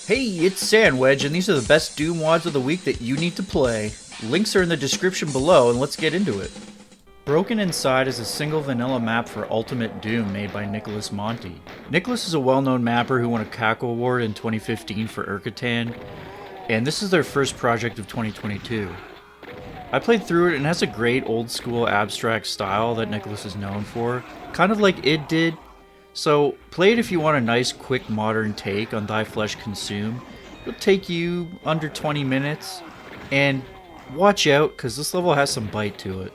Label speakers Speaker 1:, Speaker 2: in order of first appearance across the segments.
Speaker 1: Hey, it's Sandwedge, and these are the best Doom mods of the week that you need to play. Links are in the description below, and let's get into it. Broken Inside is a single vanilla map for Ultimate Doom made by Nicolas Monti. Nicolas is a well-known mapper who won a Caco award in 2015 for Urkatan, and this is their first project of 2022. I played through it and it has a great old-school abstract style that Nicolas is known for, kind of like id did. So, play it if you want a nice, quick, modern take on Thy Flesh Consume. It'll take you under 20 minutes, and watch out, because this level has some bite to it.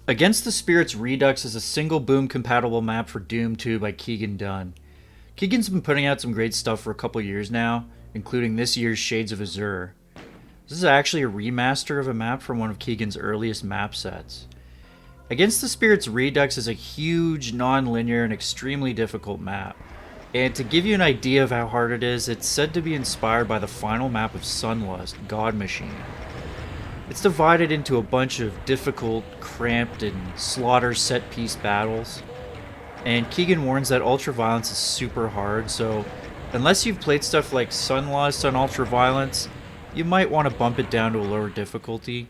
Speaker 1: Against the Spirits Redux is a single boom compatible map for Doom 2 by KeaganDunn. Keagan's been putting out some great stuff for a couple years now, including this year's Shades of Azure. This is actually a remaster of a map from one of Keagan's earliest map sets. Against the Spirits Redux is a huge, non-linear, and extremely difficult map. And to give you an idea of how hard it is, it's said to be inspired by the final map of Sunlust, God Machine. It's divided into a bunch of difficult, cramped, and slaughter set-piece battles. And Keagan warns that ultraviolence is super hard, so unless you've played stuff like Sunlust on ultraviolence, you might want to bump it down to a lower difficulty.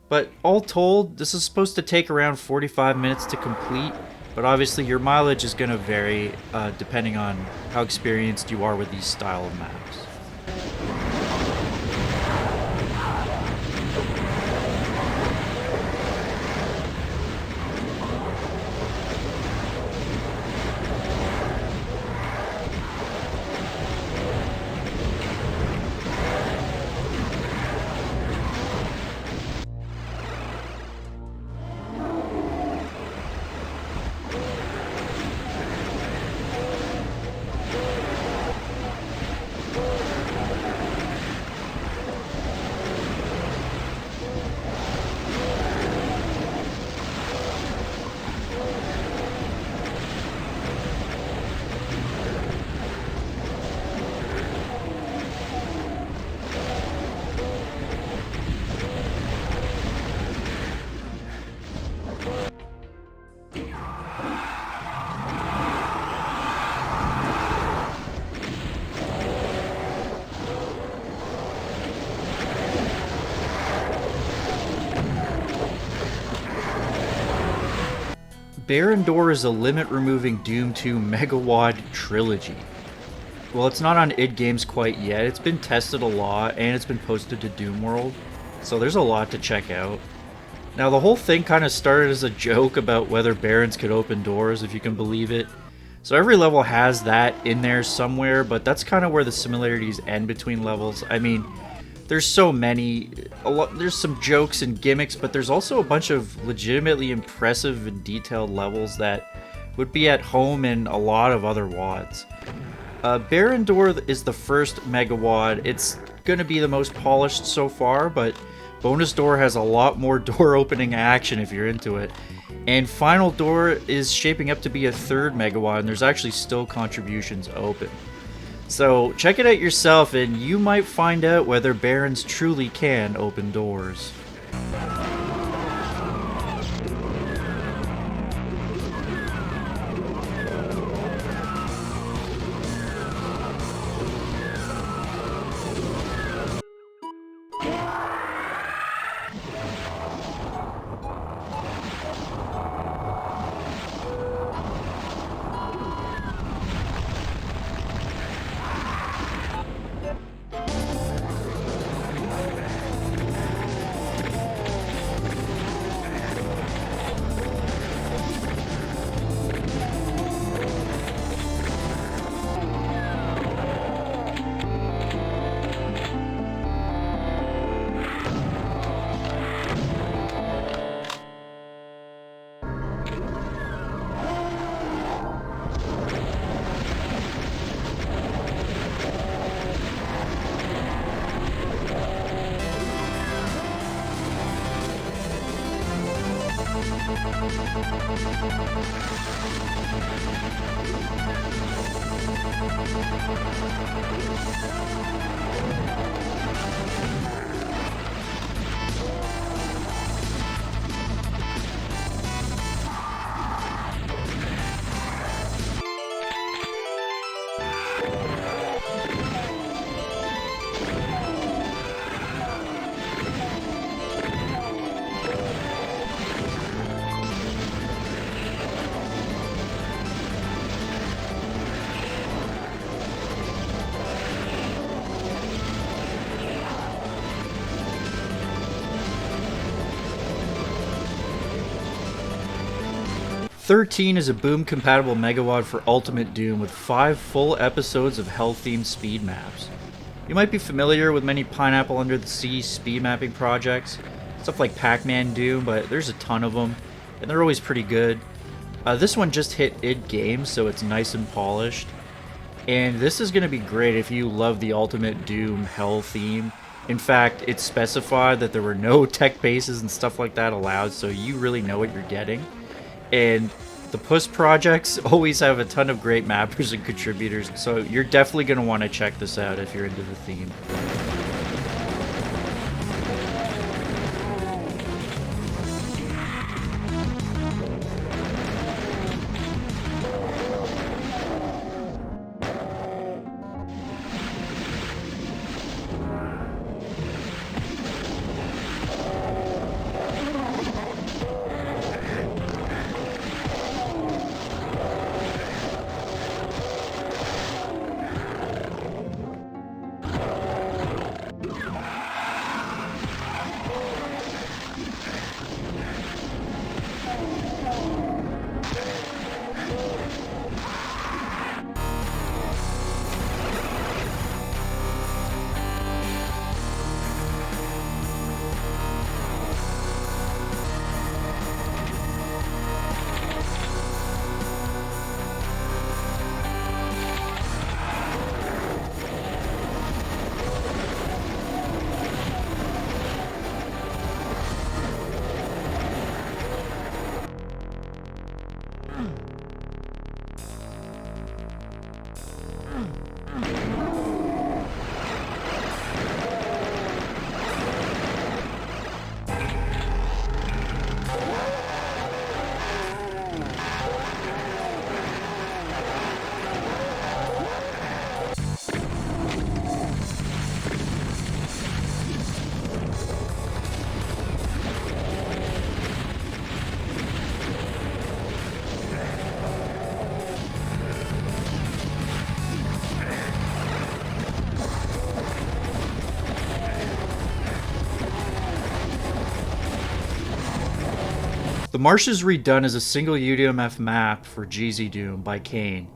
Speaker 1: But all told, this is supposed to take around 45 minutes to complete, but obviously your mileage is going to vary depending on how experienced you are with these style of maps. Maraudoor is a limit-removing Doom 2 megawad trilogy. Well, it's not on id Games quite yet. It's been tested a lot, and it's been posted to Doom World, so there's a lot to check out. Now, the whole thing kind of started as a joke about whether barons could open doors, if you can believe it. So every level has that in there somewhere, but that's kind of where the similarities end between levels. I mean, there's so many, there's some jokes and gimmicks, but there's also a bunch of legitimately impressive and detailed levels that would be at home in a lot of other WADs. Maraudoor is the first megawad. It's going to be the most polished so far, but Bonus Door has a lot more door opening action if you're into it. And Final Door is shaping up to be a third megawad, and there's actually still contributions open. So check it out yourself, and you might find out whether barons truly can open doors. "13 is a boom-compatible megawad for Ultimate Doom with 5 full episodes of hell-themed speed maps. You might be familiar with many Pineapple Under the Sea speed mapping projects, stuff like Pac-Man Doom, but there's a ton of them, and they're always pretty good. This one just hit id Games, so it's nice and polished. And this is going to be great if you love the Ultimate Doom hell theme. In fact, it specified that there were no tech bases and stuff like that allowed, so you really know what you're getting. And the PUSS projects always have a ton of great mappers and contributors, so you're definitely going to want to check this out if you're into the theme. The Marshes Redone is a single UDMF map for GZ Doom by Kane.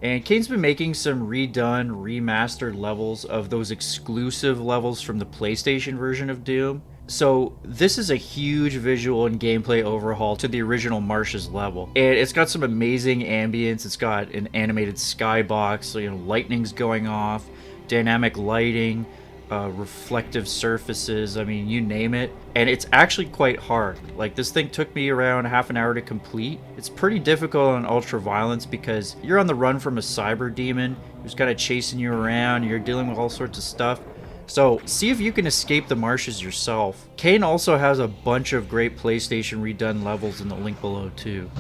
Speaker 1: And Kane's been making some redone, remastered levels of those exclusive levels from the PlayStation version of Doom. So this is a huge visual and gameplay overhaul to the original Marshes level. And it's got some amazing ambience. It's got an animated skybox, so, lightning's going off, dynamic lighting, reflective surfaces, I mean, you name it. And it's actually quite hard. Like, this thing took me around half an hour to complete. It's pretty difficult on Ultra Violence because you're on the run from a cyber demon who's kind of chasing you around, you're dealing with all sorts of stuff. So see if you can escape the Marshes yourself. Kane also has a bunch of great PlayStation redone levels in the link below too.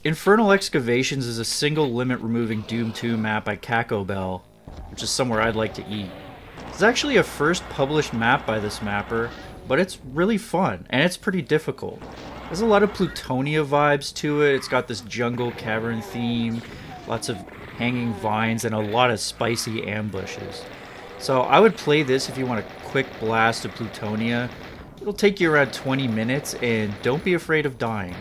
Speaker 1: Infernal Excavations is a single limit removing Doom 2 map by Caco, which is somewhere I'd like to eat. It's actually a first published map by this mapper, but it's really fun, and it's pretty difficult. There's a lot of Plutonia vibes to it. It's got this jungle cavern theme, lots of hanging vines, and a lot of spicy ambushes. So I would play this if you want a quick blast of Plutonia. It'll take you around 20 minutes, and don't be afraid of dying.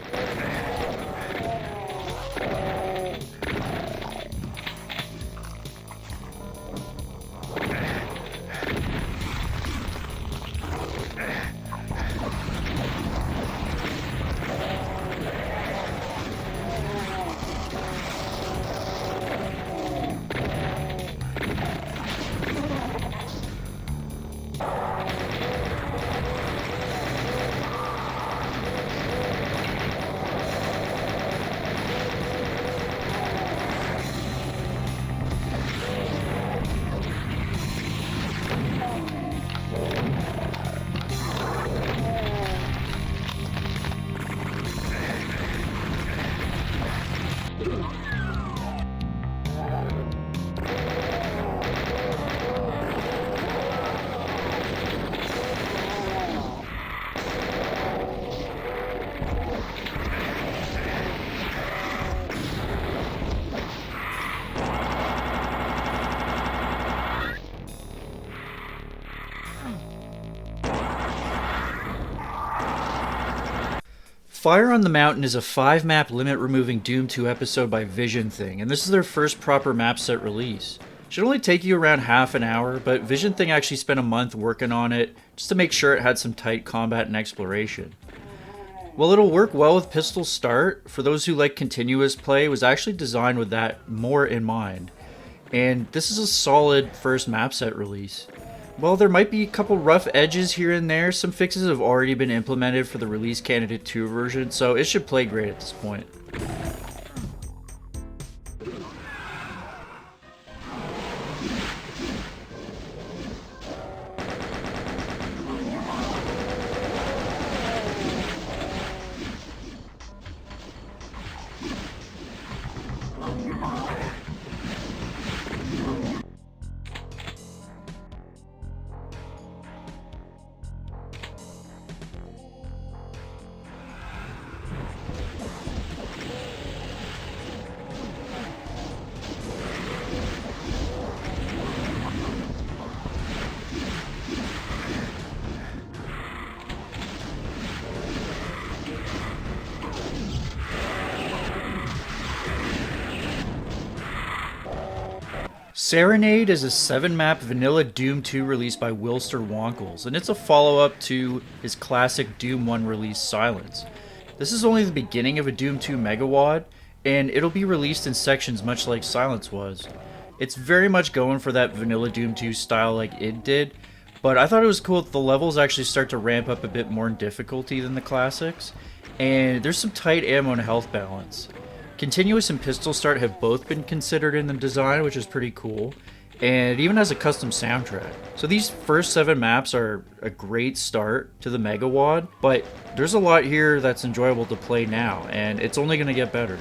Speaker 1: Fire on the Mountain is a 5-map limit-removing Doom 2 episode by VisionThing, and this is their first proper map set release. It should only take you around half an hour, but VisionThing actually spent a month working on it just to make sure it had some tight combat and exploration. While it'll work well with Pistol Start, for those who like continuous play, it was actually designed with that more in mind. And this is a solid first map set release. While there might be a couple rough edges here and there, some fixes have already been implemented for the Release Candidate 2 version, so it should play great at this point. Serenade is a 7-map vanilla Doom 2 release by Wilster Wonkels, and it's a follow-up to his classic Doom 1 release Silence. This is only the beginning of a Doom 2 megawad, and it'll be released in sections much like Silence was. It's very much going for that vanilla Doom 2 style like it did, but I thought it was cool that the levels actually start to ramp up a bit more in difficulty than the classics, and there's some tight ammo and health balance. Continuous and Pistol Start have both been considered in the design, which is pretty cool, and it even has a custom soundtrack. So these first 7 maps are a great start to the megawad, but there's a lot here that's enjoyable to play now, and it's only going to get better.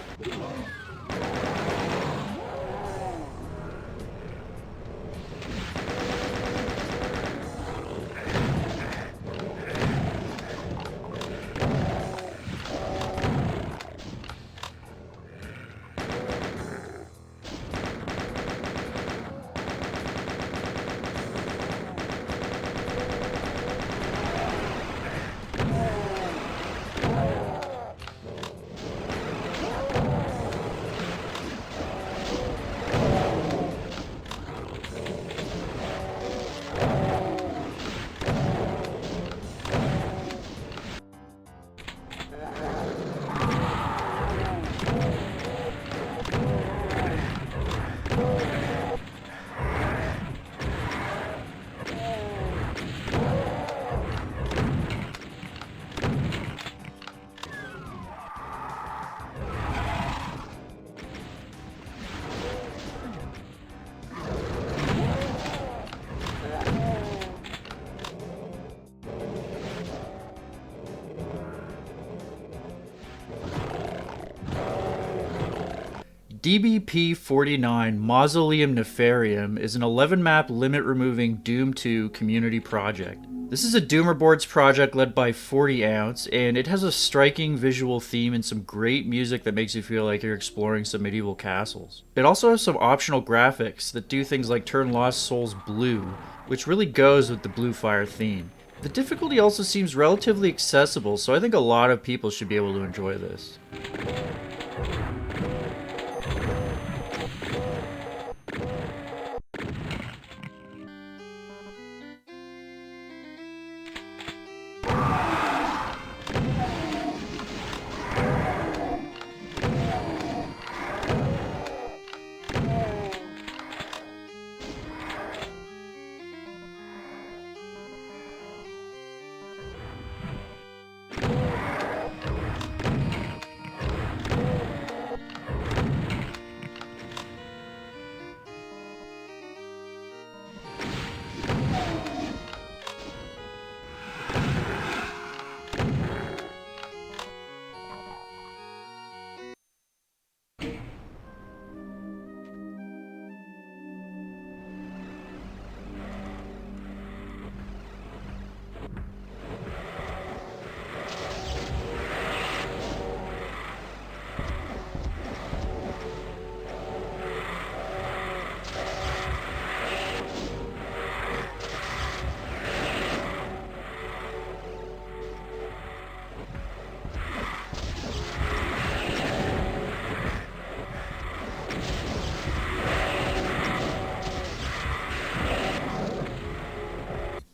Speaker 1: DBP49 Mausoleum Nefarium is an 11-map limit-removing Doom 2 community project. This is a Doomer Boards project led by 40 Ounce, and it has a striking visual theme and some great music that makes you feel like you're exploring some medieval castles. It also has some optional graphics that do things like turn Lost Souls blue, which really goes with the Blue Fire theme. The difficulty also seems relatively accessible, so I think a lot of people should be able to enjoy this.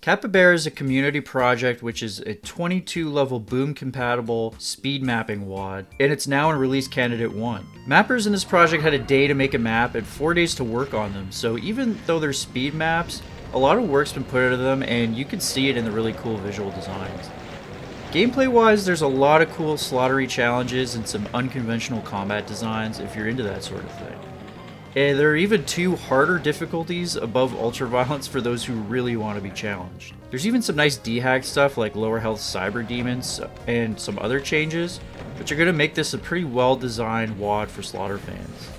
Speaker 1: Capybara is a community project which is a 22 level boom compatible speed mapping WAD, and it's now in release candidate 1. Mappers in this project had a day to make a map and 4 days to work on them, so even though they're speed maps, a lot of work's been put into them and you can see it in the really cool visual designs. Gameplay wise, there's a lot of cool slaughtery challenges and some unconventional combat designs if you're into that sort of thing. And there are even 2 harder difficulties above ultraviolence for those who really want to be challenged. There's even some nice dehack stuff like lower health cyber demons and some other changes, which are going to make this a pretty well designed WAD for slaughter fans.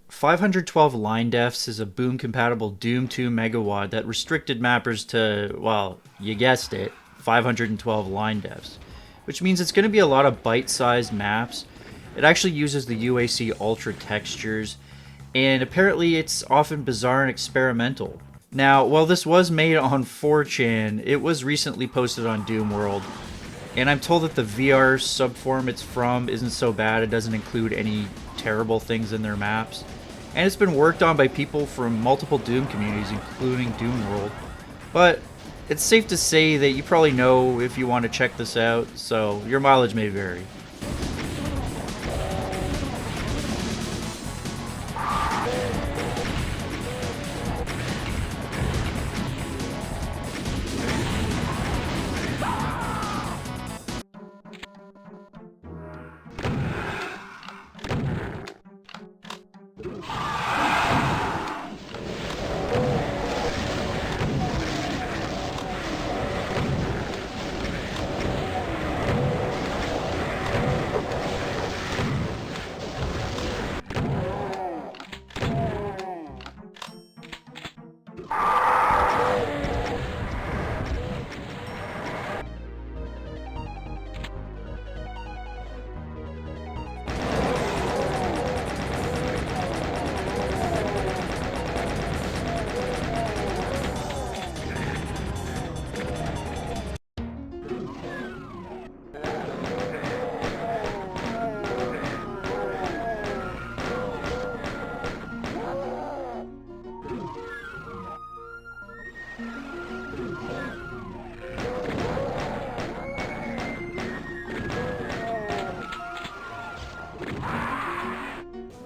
Speaker 1: .512 Linedefs is a boom-compatible Doom 2 megawad that restricted mappers to, well, you guessed it, 512 Linedefs, which means it's going to be a lot of bite-sized maps. It actually uses the UAC Ultra textures, and apparently it's often bizarre and experimental. Now, while this was made on 4chan, it was recently posted on Doom World, and I'm told that the VR subform it's from isn't so bad. It doesn't include any terrible things in their maps. And it's been worked on by people from multiple Doom communities, including Doom World. But it's safe to say that you probably know if you want to check this out, so your mileage may vary.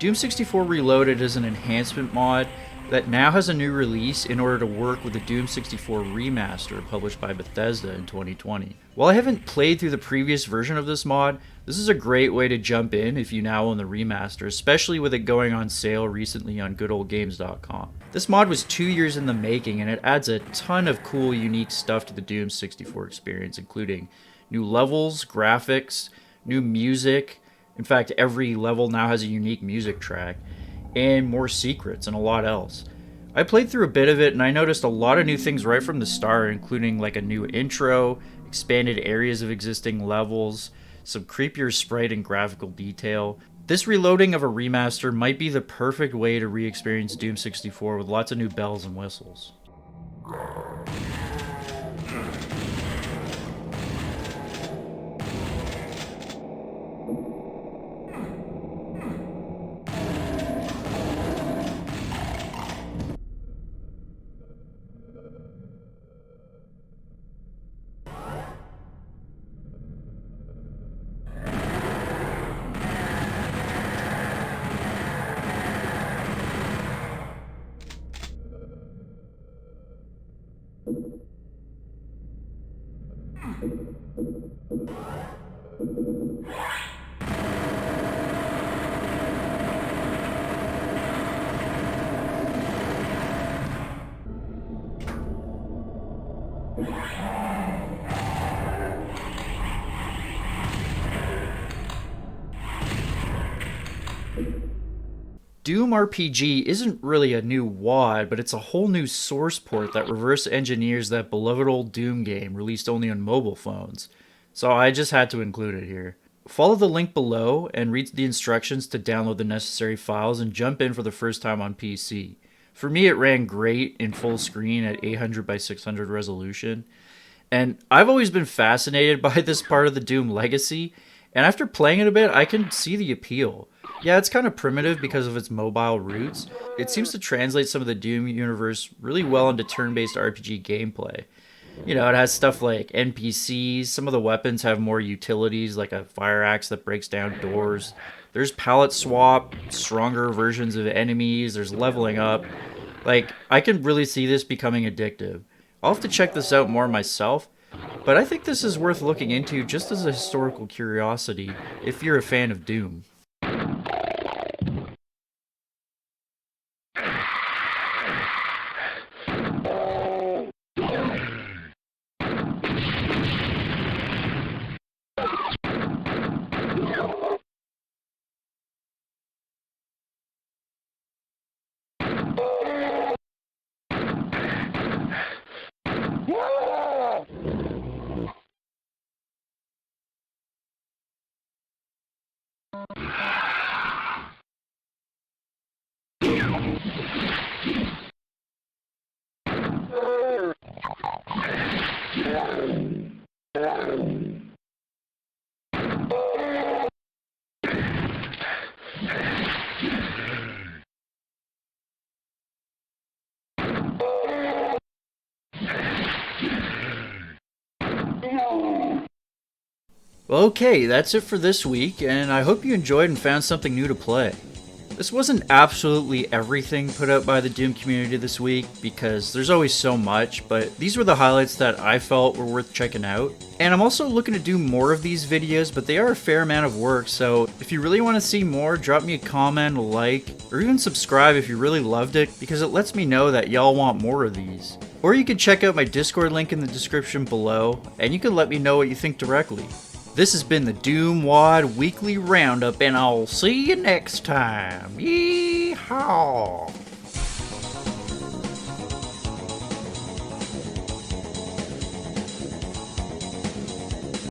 Speaker 1: Doom 64 Reloaded is an enhancement mod that now has a new release in order to work with the Doom 64 Remaster published by Bethesda in 2020. While I haven't played through the previous version of this mod, this is a great way to jump in if you now own the remaster, especially with it going on sale recently on goodoldgames.com. This mod was 2 years in the making and it adds a ton of cool, unique stuff to the Doom 64 experience, including new levels, graphics, new music. In fact, every level now has a unique music track, and more secrets and a lot else. I played through a bit of it and I noticed a lot of new things right from the start, including like a new intro, expanded areas of existing levels, some creepier sprite and graphical detail. This reloading of a remaster might be the perfect way to re-experience Doom 64 with lots of new bells and whistles. Doom RPG isn't really a new WAD, but it's a whole new source port that reverse engineers that beloved old Doom game released only on mobile phones. So I just had to include it here. Follow the link below and read the instructions to download the necessary files and jump in for the first time on PC. For me, it ran great in full screen at 800 by 600 resolution. And I've always been fascinated by this part of the Doom legacy, and after playing it a bit, I can see the appeal. Yeah, it's kind of primitive because of its mobile roots. It seems to translate some of the Doom universe really well into turn-based RPG gameplay. You know, it has stuff like NPCs, some of the weapons have more utilities like a fire axe that breaks down doors. There's palette swap, stronger versions of enemies, there's leveling up. Like, I can really see this becoming addictive. I'll have to check this out more myself, but I think this is worth looking into just as a historical curiosity if you're a fan of Doom. Well, okay, that's it for this week, and I hope you enjoyed and found something new to play. This wasn't absolutely everything put out by the Doom community this week, because there's always so much, but these were the highlights that I felt were worth checking out. And I'm also looking to do more of these videos, but they are a fair amount of work, so if you really want to see more, drop me a comment, a like, or even subscribe if you really loved it, because it lets me know that y'all want more of these. Or you can check out my Discord link in the description below, and you can let me know what you think directly. This has been the Doom WAD Weekly Roundup, and I'll see you next time. Yeehaw!